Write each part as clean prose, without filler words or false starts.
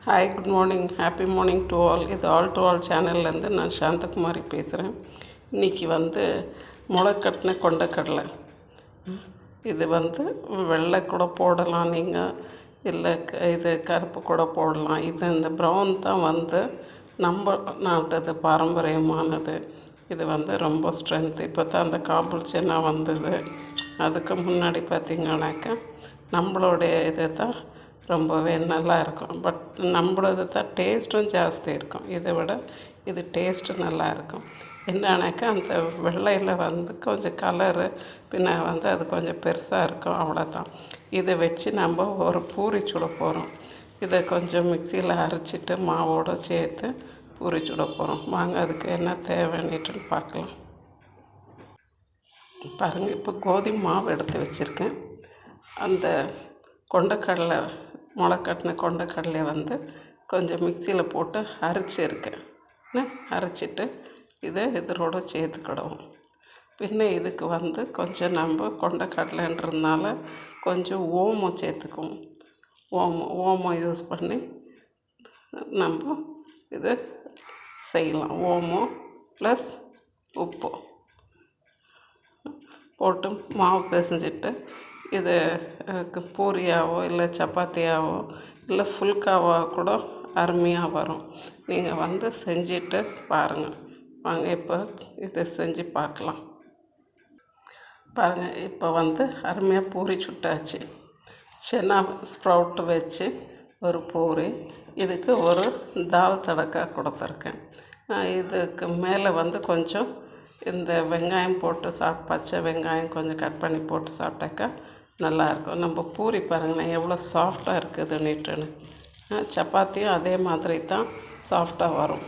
Hi, good morning, happy morning to all. இது all to all சேனல்லேருந்து நான் சாந்தகுமாரி பேசுகிறேன். இன்றைக்கி முளைக்கட்டின கொண்டக்கடலை. இது வெள்ளை கூட போடலாம் நீங்கள், இல்லை இது கருப்பு கூட போடலாம். இந்த ப்ரௌன் தான் நம்ம நாட்டது பாரம்பரியமானது. இது ரொம்ப ஸ்ட்ரென்த்து. இப்போ தான் அந்த காபூல் சென்னா வந்தது. அதுக்கு முன்னாடி பார்த்திங்கனாக்கா நம்மளுடைய இது தான் ரொம்பவே நல்லா இருக்கும். பட் நம்மளது தான் டேஸ்ட்டும் ஜாஸ்தி இருக்கும். இதை விட இது டேஸ்ட்டு நல்லா இருக்கும். என்னன்னாக்கா அந்த வெள்ளையில் கொஞ்சம் கலரு, பின்ன அது கொஞ்சம் பெருசாக இருக்கும், அவ்வளோதான். இதை வச்சு நம்ம ஒரு பூரி சுட போகிறோம். இதை கொஞ்சம் மிக்சியில் அரைச்சிட்டு மாவோடு சேர்த்து பூரி சுட போகிறோம். வாங்க அதுக்கு என்ன தேவைன்னுட்டு பார்க்கலாம். பாருங்கள், இப்போ கோதுமை மாவு எடுத்து வச்சுருக்கேன். அந்த கொண்டக்கடலை, முளைக்கட்டின கொண்டக்கடலையை கொஞ்சம் மிக்சியில் போட்டு அரைச்சிருக்கேன். அரைச்சிட்டு இதை இதோட சேர்த்துக்கிடுவோம். பின்ன இதுக்கு கொஞ்சம் நம்ம கொண்டக்கடலைன்றதுனால கொஞ்சம் ஓமம் சேர்த்துக்குவோம். ஓமம் யூஸ் பண்ணி நம்ம இதை செய்யலாம். ஓமம் ப்ளஸ் உப்பு போட்டு மாவு பிசைஞ்சிட்டு இது பூரியாவோ இல்லை சப்பாத்தியாவோ இல்லை ஃபுல்காவோ கூட அருமையாக வரும். நீங்கள் செஞ்சுட்டு பாருங்கள். வாங்க இப்போ இதை செஞ்சு பார்க்கலாம். பாருங்கள், இப்போ அருமையாக பூரி சுட்டாச்சு. சென்னா ஸ்ப்ரவுட்டு வச்சு ஒரு பூரி. இதுக்கு ஒரு தால் தடக்கா கொடுத்துருக்கேன். இதுக்கு மேலே கொஞ்சம் இந்த வெங்காயம் போட்டு பச்சை வெங்காயம் கொஞ்சம் கட் பண்ணி போட்டு சாப்பிட்டாக்கா நல்லாயிருக்கும். நம்ம பூரி பாருங்களேன் எவ்வளோ சாஃப்டாக இருக்குதுன்னுட்டுன்னு. சப்பாத்தியும் அதே மாதிரி தான் சாஃப்டாக வரும்.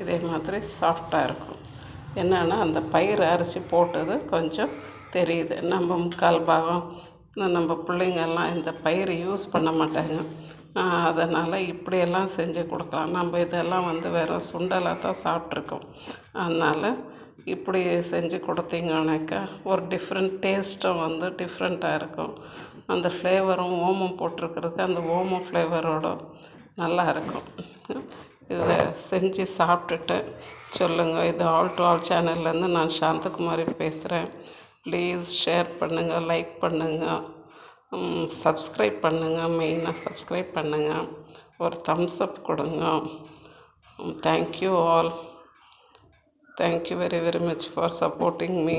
இதே மாதிரி சாஃப்டாக இருக்கும். என்னென்னா அந்த பயிர் அரிசி போட்டது கொஞ்சம் தெரியுது. நம்ம முக்கால் பாகம் நம்ம பிள்ளைங்கள்லாம் இந்த பயிர் யூஸ் பண்ண மாட்டாங்க. அதனால் இப்படியெல்லாம் செஞ்சு கொடுக்கலாம். நம்ம இதெல்லாம் வெறும் சுண்டலாக தான் சாப்பிட்ருக்கோம். அதனால் இப்படி செஞ்சு கொடுத்தீங்கன்னாக்கா ஒரு டிஃப்ரெண்ட் டேஸ்ட்டும் டிஃப்ரெண்ட்டாக இருக்கும். அந்த ஃப்ளேவரும் ஓமம் போட்டிருக்கிறதுக்கு அந்த ஓமம் ஃப்ளேவரோடு நல்லா இருக்கும். இதை செஞ்சு சாப்பிட்டுட்டு சொல்லுங்கள். இது ஆல் டு ஆல் சேனல்லேருந்து நான் சாந்தகுமாரி பேசுகிறேன். ப்ளீஸ் ஷேர் பண்ணுங்கள், லைக் பண்ணுங்கள், சப்ஸ்கிரைப் பண்ணுங்கள். மெயினாக சப்ஸ்கிரைப் பண்ணுங்கள். ஒரு தம்ஸ் அப் கொடுங்க. Thank you all. Thank you very much for supporting me.